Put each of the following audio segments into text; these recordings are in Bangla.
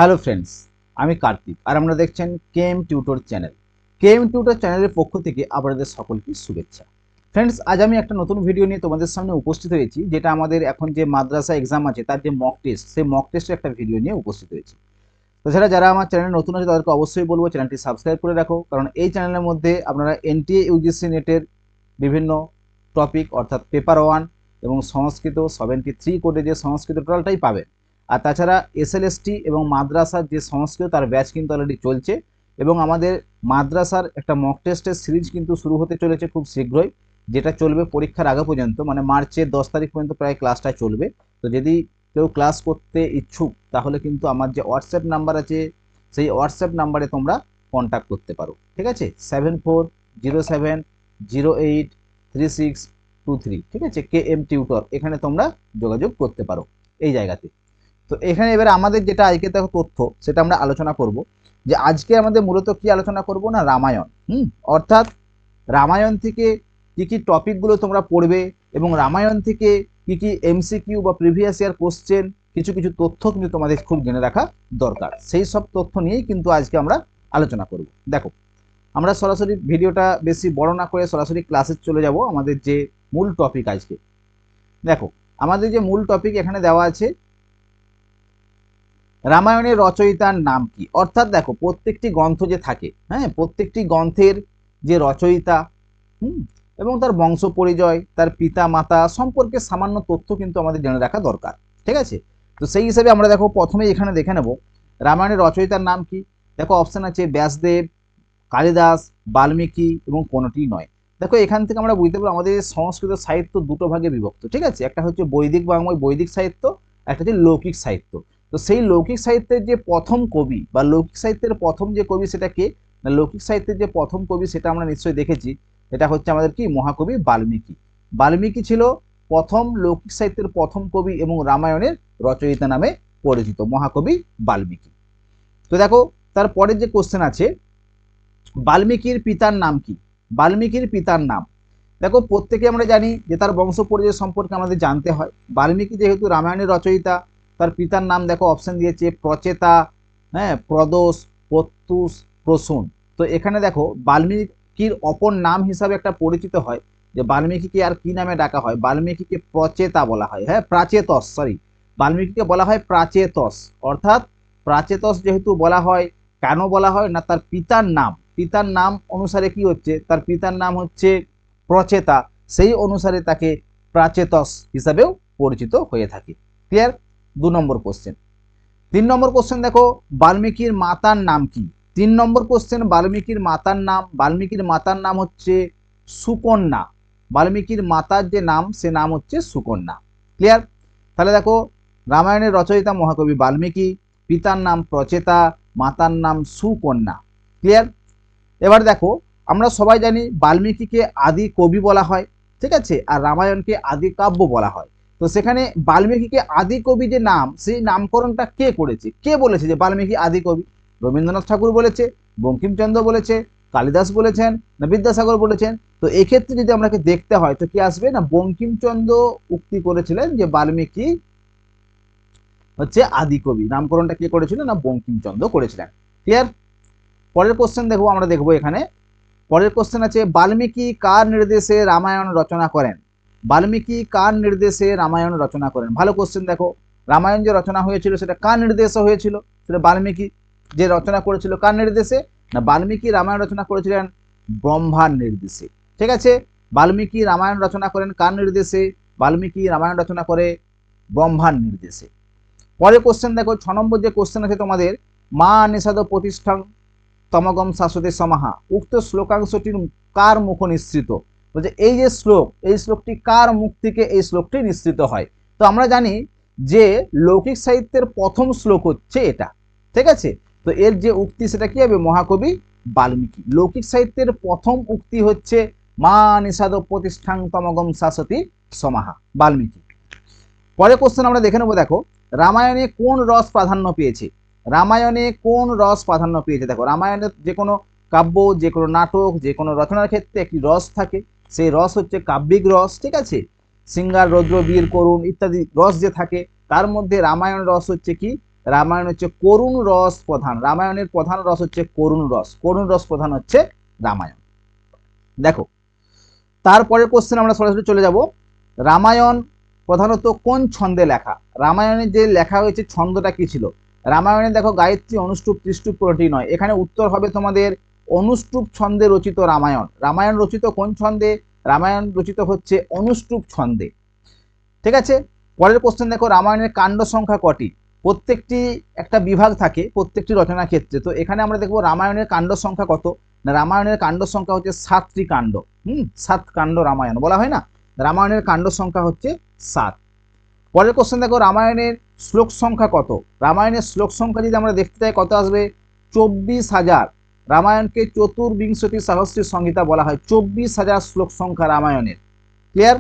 হ্যালো ফ্রেন্ডস, আমি কার্তিক আর আপনারা দেখছেন KM tutor channel. KM tutor চ্যানেলের পক্ষ থেকে আপনাদের সকলকে শুভেচ্ছা। ফ্রেন্ডস, আজ আমি একটা নতুন ভিডিও নিয়ে তোমাদের সামনে উপস্থিত হয়েছি, যেটা আমাদের এখন যে মাদ্রাসা এক্সাম আছে তার যে মক টেস্ট, সেই মক টেস্টের একটা ভিডিও নিয়ে উপস্থিত হয়েছি। তাছাড়া যারা আমার চ্যানেলে নতুন আছে তাদেরকে অবশ্যই বলবো চ্যানেলটি সাবস্ক্রাইব করে রাখো, কারণ এই চ্যানেলের মধ্যে আপনারা এনটিএ ইউজিসি নেটের বিভিন্ন টপিক অর্থাৎ পেপার 1 এবং সংস্কৃত 73 কোডে যে সংস্কৃত টোটালটাই পাবেন। আর তাছাড়া এসএলএসটি এবং মাদ্রাসার যে সংস্কৃত তার ব্যাচ কিন্তু অলরেডি চলছে, এবং আমাদের মাদ্রাসার একটা মক টেস্টের সিরিজ কিন্তু শুরু হতে চলেছে খুব শীঘ্রই, যেটা চলবে পরীক্ষার আগে পর্যন্ত, মানে মার্চের 10 তারিখ পর্যন্ত প্রায় ক্লাসটা চলবে। তো যদি কেউ ক্লাস করতে ইচ্ছুক তাহলে কিন্তু আমার যে হোয়াটসঅ্যাপ নাম্বার আছে সেই হোয়াটসঅ্যাপ নাম্বারে তোমরা কন্ট্যাক্ট করতে পারো, ঠিক আছে? 7407083623, ঠিক আছে? কেএম টিউটর, এখানে তোমরা যোগাযোগ করতে পারো এই জায়গাতে। তো এখানে এবার আমাদের যেটা আজকে দেখো তথ্য, সেটা আমরা আলোচনা করব। যে আজকে আমাদের মূলত কি আলোচনা করব না, রামায়ণ। অর্থাৎ রামায়ণ থেকে কি কি টপিকগুলো তোমরা পড়বে, এবং রামায়ণ থেকে কি কি এমসিকিউ বা প্রিভিয়াস ইয়ার কোশ্চেন, কিছু কিছু তথ্য কিন্তু তোমাদের খুব জেনে রাখা দরকার। সেই সব তথ্য নিয়েই কিন্তু আজকে আমরা আলোচনা করব। দেখো, আমরা সরাসরি ভিডিওটা বেশি বড় না করে সরাসরি ক্লাসে চলে যাব আমাদের যে মূল টপিক আজকে। দেখো, আমাদের যে মূল টপিক এখানে দেওয়া আছে, রামায়ণের রচয়িতার নাম কি। অর্থাৎ দেখো, প্রত্যেকটি গ্রন্থ যে থাকে, হ্যাঁ, প্রত্যেকটি গ্রন্থের যে রচয়িতা এবং তার বংশ পরিচয়, তার পিতা মাতা সম্পর্কে সামান্য তথ্য কিন্তু আমাদের জেনে রাখা দরকার, ঠিক আছে? তো সেই হিসেবে আমরা দেখো প্রথমে এখানে দেখে নেব রামায়ণের রচয়িতার নাম কি। দেখো, অপশন আছে ব্যাসদেব, কালিদাস, বাল্মীকি এবং কোনোটি নয়। দেখো, এখান থেকে আমরা বুঝতে পারবো আমাদের সংস্কৃত সাহিত্য দুটো ভাগে বিভক্ত, ঠিক আছে? একটা হচ্ছে বৈদিক বাংলায় বৈদিক সাহিত্য, একটা হচ্ছে লৌকিক সাহিত্য। তো সেই লৌকিক সাহিত্যের যে প্রথম কবি বা লৌকিক সাহিত্যের প্রথম যে কবি সেটা কে না, লৌকিক সাহিত্যের যে প্রথম কবি সেটা আমরা নিশ্চয়ই দেখেছি, এটা হচ্ছে আমাদের কি মহাকবি বাল্মীকি। বাল্মীকি ছিল প্রথম লৌকিক সাহিত্যের প্রথম কবি এবং রামায়ণের রচয়িতা নামে পরিচিত মহাকবি বাল্মীকি। তো দেখো, তারপরে যে কোশ্চেন আছে, বাল্মীকির পিতার নাম কি। বাল্মীকির পিতার নাম, দেখো প্রত্যেকে আমরা জানি যে তার বংশ পরিচয় সম্পর্কে আমাদের জানতে হয়। বাল্মীকি যেহেতু রামায়ণের রচয়িতা, তার পিতার নাম দেখো অপশন দিয়েছে প্রচেতা, হ্যাঁ, প্রদোষ, প্রত্যুষ, প্রসূন। তো এখানে দেখো বাল্মীকির অপর নাম হিসাবে একটা পরিচিত হয়, যে বাল্মীকিকে আর কি নামে ডাকা হয়, বাল্মীকিকে প্রচেতা বলা হয়, হ্যাঁ, প্রাচেতস, সরি, বাল্মীকিকে বলা হয় প্রাচেতস। অর্থাৎ প্রাচেতস যেহেতু বলা হয়, কেন বলা হয় না, তার পিতার নাম অনুসারে কি হচ্ছে, তার পিতার নাম হচ্ছে প্রচেতা, সেই অনুসারে তাকে প্রাচেতস হিসাবেও পরিচিত হয়ে থাকে। ক্লিয়ার? 2 নম্বর কোশ্চেন। 3 নম্বর কোশ্চেন দেখো, বাল্মীকির মাতার নাম কি। 3 নম্বর কোশ্চেন, বাল্মীকির মাতার নাম। বাল্মীকির মাতার নাম হচ্ছে সুকন্যা। বাল্মীকির মাতার যে নাম সে নাম হচ্ছে সুকন্যা। ক্লিয়ার? তাহলে দেখো, রামায়ণের রচয়িতা মহাকবি বাল্মীকি, পিতার নাম প্রচেতা, মাতার নাম সুকন্যা। ক্লিয়ার? এবার দেখো, আমরা সবাই জানি বাল্মীকিকে আদি কবি বলা হয়, ঠিক আছে, আর রামায়ণকে আদি কাব্য বলা হয়। তো সেখানে বাল্মীকিকে আদি কবি যে নাম, সেই নামকরণটা কে করেছে, কে বলেছে যে বাল্মীকি আদি কবি? রবীন্দ্রনাথ ঠাকুর বলেছে, বঙ্কিমচন্দ্র বলেছে, কালিদাস বলেছেন, না বিদ্যাসাগর বলেছেন? তো এক্ষেত্রে যদি আমাকে দেখতে হয় তো কি আসবে না, বঙ্কিমচন্দ্র উক্তি করেছিলেন যে বাল্মীকি হচ্ছে আদি কবি। নামকরণটা কে করেছিলেন না, বঙ্কিমচন্দ্র করেছিলেন। ক্লিয়ার? পরের কোশ্চেন দেখবো, আমরা দেখবো এখানে পরের কোশ্চেন আছে, বাল্মীকি কার নির্দেশে রামায়ণ রচনা করেন। বাল্মীকি কার নির্দেশে রামায়ণ রচনা করেন? ভালো কোশ্চেন। দেখো, রামায়ণ যে রচনা হয়েছিল সেটা কার নির্দেশে হয়েছিল, সেটা বাল্মীকি যে রচনা করেছিল কার নির্দেশে না, বাল্মীকি রামায়ণ রচনা করেছিলেন ব্রহ্মার নির্দেশে। ঠিক আছে, বাল্মীকি রামায়ণ রচনা করেন কার নির্দেশে, বাল্মীকি রামায়ণ রচনা করে ব্রহ্মার নির্দেশে। পরের কোশ্চেন দেখো, 6 নম্বর যে কোশ্চেন আছে তোমাদের, মা নিষাদ প্রতিষ্ঠান তমগম শাশ্বতে সমাহা, উক্ত শ্লোকাংশটির কার মুখ নিঃসৃত। বলছে এই যে শ্লোক, এই শ্লোকটি কার মুখ থেকে এই শ্লোকটি নিঃসৃত হয়। তো আমরা জানি যে লৌকিক সাহিত্যের প্রথম শ্লোক হচ্ছে এটা, ঠিক আছে? তো এর যে উক্তি সেটা কি হবে, মহাকবি বাল্মীকি। লৌকিক সাহিত্যের প্রথম উক্তি হচ্ছে মা নিষাদ প্রতিষ্ঠান তমগম শাশ্বতী সমাহা, বাল্মীকি। পরে কোশ্চেন আমরা দেখে নেবো। দেখো, রামায়ণে কোন রস প্রাধান্য পেয়েছে। রামায়ণে কোন রস প্রাধান্য পেয়েছে? দেখো, রামায়ণের যে কোনো কাব্য, যে কোনো নাটক, যে কোনো রচনার ক্ষেত্রে একটি রস থাকে, সেই রস হচ্ছে কাব্যিক রস, ঠিক আছে? সিঙ্গার, রৌদ্র, বীর, করুণ ইত্যাদি রস যে থাকে, তার মধ্যে রামায়ণ রস হচ্ছে কি, রামায়ণ হচ্ছে করুণ রস প্রধান, রামায়ণের প্রধান রস হচ্ছে করুণ রস, করুণ রস প্রধান হচ্ছে রামায়ণ। দেখো তারপরের কোশ্চেন আমরা সরাসরি চলে যাব, রামায়ণ প্রধানত কোন ছন্দে লেখা? রামায়ণের যে লেখা হয়েছে ছন্দটা কি ছিল? রামায়ণে দেখো গায়ত্রী, অনুষ্টুপ, ত্রিষ্টুপ কোনটি নয়, এখানে উত্তর হবে তোমাদের অনুষ্টুপ ছন্দে রচিত রামায়ণ। রামায়ণ রচিত কোন ছন্দে? রামায়ণ রচিত হচ্ছে অনুষ্টুপ ছন্দে। ঠিক আছে, পরের কোশ্চেন দেখো, রামায়ণের কাণ্ড সংখ্যা কটি? প্রত্যেকটি একটা বিভাগ থাকে প্রত্যেকটি রচনা ক্ষেত্রে, তো এখানে আমরা দেখবো রামায়ণের কাণ্ড সংখ্যা কত না, রামায়ণের কাণ্ড সংখ্যা হচ্ছে 7টি কাণ্ড। 7 কাণ্ড রামায়ণ বলা হয় না, রামায়ণের কাণ্ড সংখ্যা হচ্ছে 7। পরের কোশ্চেন দেখো, রামায়ণের শ্লোক সংখ্যা কত? রামায়ণের শ্লোক সংখ্যা যদি আমরা দেখতে চাই কত আসবে? 24,000। রামায়ণকে চতুর্বিংশতি সহস্রী সংহিতা বলা হয়, 24,000 শ্লোক সংখ্যা রামায়ণের। ক্লিয়ার?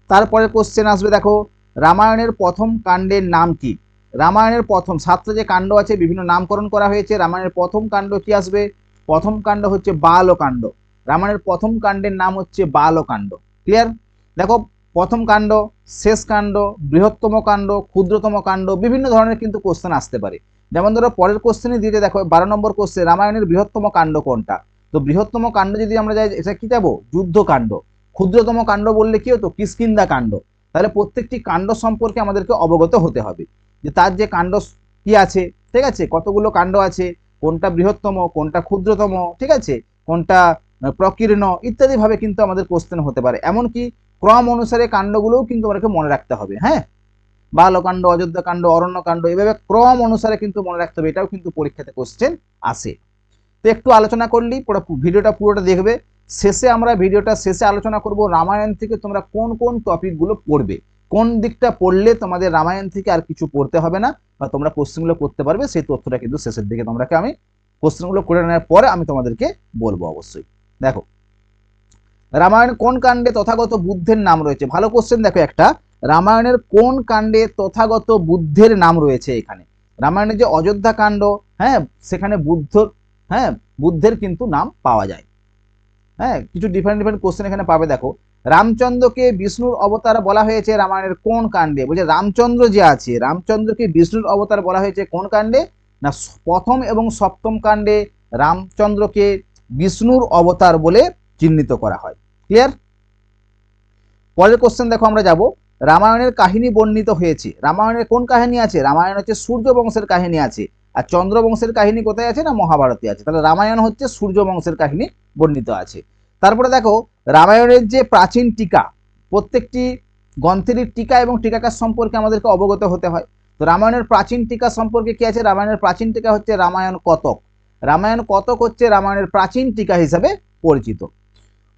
তারপরে কোশ্চেন আসবে দেখো, রামায়ণের প্রথম কাণ্ডের নাম কি? রামায়ণের প্রথম 7টা যে কাণ্ড আছে বিভিন্ন নামকরণ করা হয়েছে, রামায়ণের প্রথম কাণ্ড কি আসবে? প্রথম কাণ্ড হচ্ছে বালকাণ্ড। রামায়ণের প্রথম কাণ্ডের নাম হচ্ছে বালকাণ্ড। ক্লিয়ার? দেখো প্রথম কাণ্ড, শেষ কাণ্ড, বৃহত্তম কাণ্ড, ক্ষুদ্রতম কাণ্ড, বিভিন্ন ধরনের কিন্তু কোশ্চেন আসতে পারে। যেমন ধরো পরের কোশ্চেনে দিতে দেখো 12 নম্বর কোশ্চেন, রামায়ণের বৃহত্তম কাণ্ড কোনটা? তো বৃহত্তম কাণ্ড যদি আমরা যাই, এটা কি যাবো? যুদ্ধকাণ্ড। ক্ষুদ্রতম কাণ্ড বললে কি হতো? কিষ্কিন্ধা কাণ্ড। তাহলে প্রত্যেকটি কাণ্ড সম্পর্কে আমাদেরকে অবগত হতে হবে যে তার যে কাণ্ড কি আছে, ঠিক আছে, কতগুলো কাণ্ড আছে, কোনটা বৃহত্তম, কোনটা ক্ষুদ্রতম, ঠিক আছে, কোনটা প্রকীর্ণ, ইত্যাদি ভাবে কিন্তু আমাদের কোশ্চেন হতে পারে। এমনকি ক্রম অনুসারে কাণ্ডগুলোও কিন্তু আমাদেরকে মনে রাখতে হবে। হ্যাঁ, বালকাণ্ড, অযোধ্যাকাণ্ড, অরণ্যকাণ্ড, এভাবে ক্রম অনুসারে কিন্তু মনে রাখতে হবে, এটাও কিন্তু পরীক্ষাতে কোশ্চেন আসে। তো একটু আলোচনা করলি, ভিডিওটা পুরোটা দেখবে। শেষে আমরা ভিডিওটা শেষে আলোচনা করব রামায়ণ থেকে তোমরা কোন কোন টপিকগুলো পড়বে, কোন দিকটা পড়লে তোমাদের রামায়ণ থেকে আর কিছু পড়তে হবে না বা তোমরা কোশ্চেনগুলো করতে পারবে, সেই তথ্যটা কিন্তু শেষের দিকে তোমাকে আমি কোশ্চেনগুলো করে নেওয়ার পরে আমি তোমাদেরকে বলবো অবশ্যই। দেখো রামায়ণ কোন কাণ্ডে তথাগত বুদ্ধের নাম রয়েছে? ভালো কোশ্চেন। দেখো একটা, রামায়ণের কোন কাণ্ডে তথাগত বুদ্ধের নাম রয়েছে? এখানে রামায়ণের যে অযোধ্যা কাণ্ড, হ্যাঁ, সেখানে বুদ্ধের কিন্তু নাম পাওয়া যায়। হ্যাঁ, কিছু ডিফারেন্ট কোশ্চেন এখানে পাবে। দেখো রামচন্দ্রকে বিষ্ণুর অবতার বলা হয়েছে রামায়ণের কোন কাণ্ডে? বলছে রামচন্দ্র যে আছে, রামচন্দ্রকে বিষ্ণুর অবতার বলা হয়েছে কোন কাণ্ডে না, প্রথম এবং সপ্তম কাণ্ডে রামচন্দ্রকে বিষ্ণুর অবতার বলে চিহ্নিত করা হয়। ক্লিয়ার? পরের কোশ্চেন দেখো আমরা যাব, রামায়ণের কাহিনী বর্ণিত হয়েছে, রামায়ণের কোন কাহিনী আছে? রামায়ণ হচ্ছে সূর্য বংশের কাহিনী আছে, আর চন্দ্র বংশের কাহিনী কোথায় আছে না, মহাভারতে আছে। তাহলে রামায়ণ হচ্ছে সূর্য বংশের কাহিনী বর্ণিত আছে। তারপরে দেখো রামায়ণের যে প্রাচীন টিকা, প্রত্যেকটি গ্রন্থেরই টিকা এবং টিকাকার সম্পর্কে আমাদেরকে অবগত হতে হয়। তো রামায়ণের প্রাচীন টিকা সম্পর্কে কি আছে? রামায়ণের প্রাচীন টিকা হচ্ছে রামায়ণ কতক। রামায়ণ কতক হচ্ছে রামায়ণের প্রাচীন টিকা হিসাবে পরিচিত।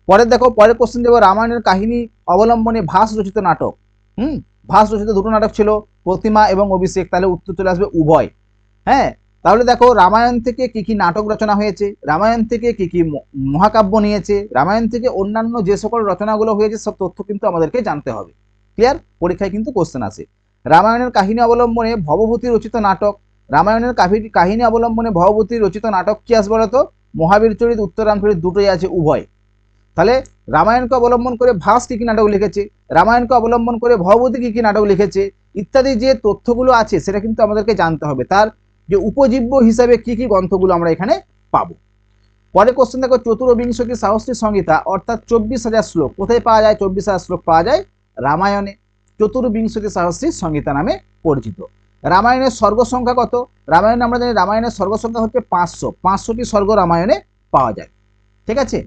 পরে দেখো পরের কোশ্চেন দেবো, রামায়ণের কাহিনী অবলম্বনে ভাস রচিত নাটক। ভাস রচিত দুটো নাটক ছিল, প্রতিমা এবং অভিষেক। তাহলে উত্তর চলে আসবে উভয়। হ্যাঁ, তাহলে দেখো রামায়ণ থেকে কি কি নাটক রচনা হয়েছে, রামায়ণ থেকে কি কি মহাকাব্য নিয়েছে, রামায়ণ থেকে অন্যান্য যে সকল রচনাগুলো হয়েছে সব তথ্য কিন্তু আমাদেরকে জানতে হবে। ক্লিয়ার? পরীক্ষায় কিন্তু কোশ্চেন আসে। রামায়ণের কাহিনী অবলম্বনে ভবভূতি রচিত নাটক, রামায়ণের কাহিনী অবলম্বনে ভবভূতি রচিত নাটক কি আসবে বলতো? মহাবীর চরিত, উত্তরাম চরিত, দুটোই আছে, উভয়। তাহলে রামায়ণকে অবলম্বন করে ভাস কি কি নাটক লিখেছে, রামায়ণকে অবলম্বন করে ভবভূতি কি কি নাটক লিখেছে, ইত্যাদি যে তথ্যগুলো আছে সেটা কিন্তু আমাদেরকে জানতে হবে। তার যে উপজীব্য হিসাবে কি কি গ্রন্থগুলো আমরা এখানে পাবো। পরে কোশ্চেন দেখো, চতুর্বিংশতি সহস্রী সংহিতা অর্থাৎ 24,000 শ্লোক কোথায় পাওয়া যায়? 24,000 শ্লোক পাওয়া যায় রামায়ণে, চতুর্বিংশতি সহস্রী সংহিতা নামে পরিচিত। রামায়ণের স্বর্গ সংখ্যা কত? রামায়ণে আমরা জানি রামায়ণের স্বর্গ সংখ্যা হচ্ছে 500, 500টি স্বর্গ রামায়ণে পাওয়া যায়। ঠিক আছে,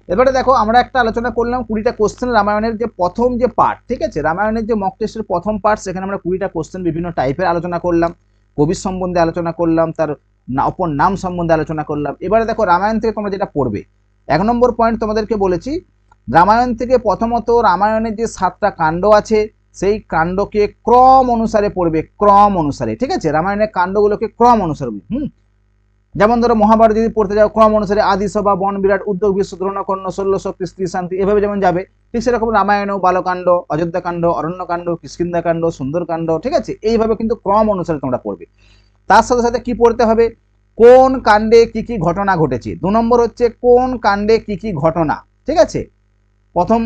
এবারে দেখো আমরা একটা আলোচনা করলাম 20টা কোশ্চেন রামায়ণের যে প্রথম যে পার্ট, ঠিক আছে, রামায়ণের যে মক টেস্টের প্রথম পার্ট, সেখানে আমরা 20টা কোশ্চেন বিভিন্ন টাইপের আলোচনা করলাম, কবির সম্বন্ধে আলোচনা করলাম, তার অপর নাম সম্বন্ধে আলোচনা করলাম। এবারে দেখো রামায়ণ থেকে তোমরা যেটা পড়বে, 1 নম্বর পয়েন্ট তোমাদেরকে বলেছি, রামায়ণ থেকে প্রথমত রামায়ণের যে 7টা কাণ্ড আছে সেই কাণ্ডকে ক্রম অনুসারে পড়বে, ক্রম অনুসারে। ঠিক আছে, রামায়ণের কাণ্ডগুলোকে ক্রম অনুসারে। যেমন ধরো মহাভারত যদি পড়তে যাও ক্রম অনুসারে আদিসভা, বন বিরাট, উদ্যোগ, বিশ্ব, দ্রোণকর্ণ, শল্যশক্তি, স্ত্রী শান্তি, এভাবে যেমন যাবে, ঠিক সেরকম রামায়ণও বালকাণ্ড, অযোধ্যাকাণ্ড, অরণ্যকাণ্ড, কিষ্কিন্ধাকাণ্ড, সুন্দরকাণ্ড, ঠিক আছে, এইভাবে কিন্তু ক্রম অনুসারে তোমরা পড়বে। তার সাথে সাথে কি পড়তে হবে? কোন কাণ্ডে কি কি ঘটনা ঘটেছে। 2 নম্বর হচ্ছে কোন কাণ্ডে কি কি ঘটনা। ঠিক আছে, প্রথম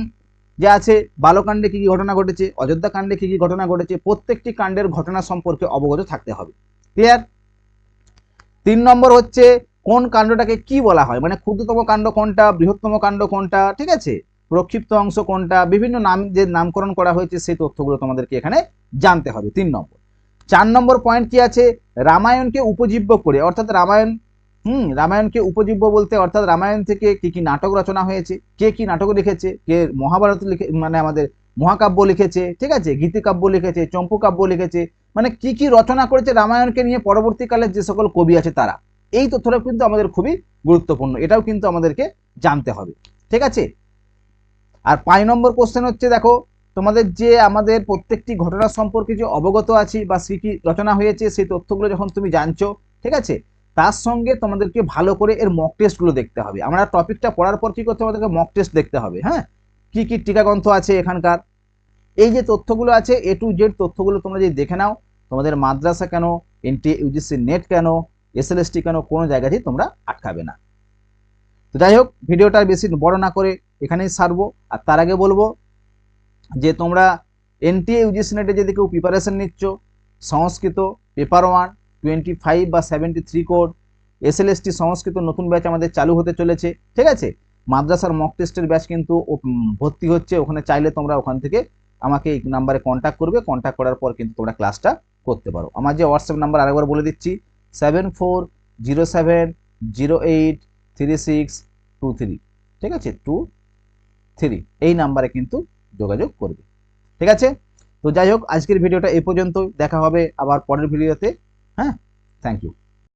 যে আছে বালকাণ্ডে কি কি ঘটনা ঘটেছে, অযোধ্যাকাণ্ডে কি কি ঘটনা ঘটেছে, প্রত্যেকটি কাণ্ডের ঘটনা সম্পর্কে অবগত থাকতে হবে। ক্লিয়ার? 3 নম্বর হচ্ছে কোন কাণ্ডটাকে কি বলা হয়, মানে ক্ষুদ্রতম কাণ্ড কোনটা, বৃহত্তম কাণ্ড কোনটা, ঠিক আছে, প্রক্ষিপ্ত অংশ কোনটা, বিভিন্ন নাম যে নামকরণ করা হয়েছে সেই তথ্যগুলো তোমাদেরকে এখানে জানতে হবে। 3 নম্বর। 4 নম্বর পয়েন্ট কি আছে, রামায়ণকে উপজীব্য করে, অর্থাৎ রামায়ণকে উপজীব্য বলতে অর্থাৎ রামায়ণ থেকে কি কি নাটক রচনা হয়েছে, কে কি নাটক লিখেছে, কে মহাভারত লিখে মানে আমাদের মহাকাব্য লিখেছে, ঠিক আছে, গীতিকাব্য লিখেছে, চম্পু লিখেছে, মানে কি কি রচনা করেছে রামায়ণকে নিয়ে পরবর্তীকালে যে সকল কবি আছে তারা। এই তথ্যটা কিন্তু আমাদের খুবই গুরুত্বপূর্ণ, এটাও কিন্তু আমাদেরকে জানতে হবে, ঠিক আছে। আর 5 নম্বর কোশ্চেন হচ্ছে, দেখো তোমাদের যে আমাদের প্রত্যেকটি ঘটনা সম্পর্কে যে অবগত আছি বা কি কি রচনা হয়েছে সেই তথ্যগুলো যখন তুমি জানছো, ঠিক আছে, তার সঙ্গে তোমাদেরকে ভালো করে এর মক টেস্টগুলো দেখতে হবে। আমরা টপিকটা পড়ার পর কি করতে হবে, আমাদেরকে মক টেস্ট দেখতে হবে। হ্যাঁ, কি কি টিকা গ্রন্থ আছে এখানকার, এই যে তথ্যগুলো আছে এ টু জেড তথ্যগুলো তোমরা যদি দেখে নাও, তোমাদের মাদ্রাসা কেন, এনটিএ ইউজিসি নেট কেন, এসএলএসটি কেন, কোনো জায়গাতেই তোমরা আটকাবে না। তো যাই হোক, ভিডিওটা বেশি বড় না করে এখানেই সারবো। আর তার আগে বলবো যে তোমরা এনটিএ ইউজিসি নেটে যদি কেউ প্রিপারেশন নিচ্ছ, সংস্কৃত পেপার 1 25 বা 73 কোড, এসএলএসটি সংস্কৃত নতুন ব্যাচ আমাদের চালু হতে চলেছে, ঠিক আছে। মাদ্রাসার মক টেস্টের ব্যাচ কিন্তু ভর্তি হচ্ছে, ওখানে চাইলে তোমরা ওখান থেকে আমাকে এই নাম্বারে কন্ট্যাক্ট করবে, কন্ট্যাক্ট করার পর কিন্তু তোমরা ক্লাসটা করতে পারো। আমার যে হোয়াটসঅ্যাপ নাম্বার আরেকবার বলে দিচ্ছি, 7407083623, ঠিক আছে, 23, এই নাম্বারে কিন্তু যোগাযোগ করবে, ঠিক আছে। তো যাই হোক, আজকের ভিডিওটা এই পর্যন্ত, দেখা হবে আবার পরের ভিডিওতে। হ্যাঁ, থ্যাংক ইউ।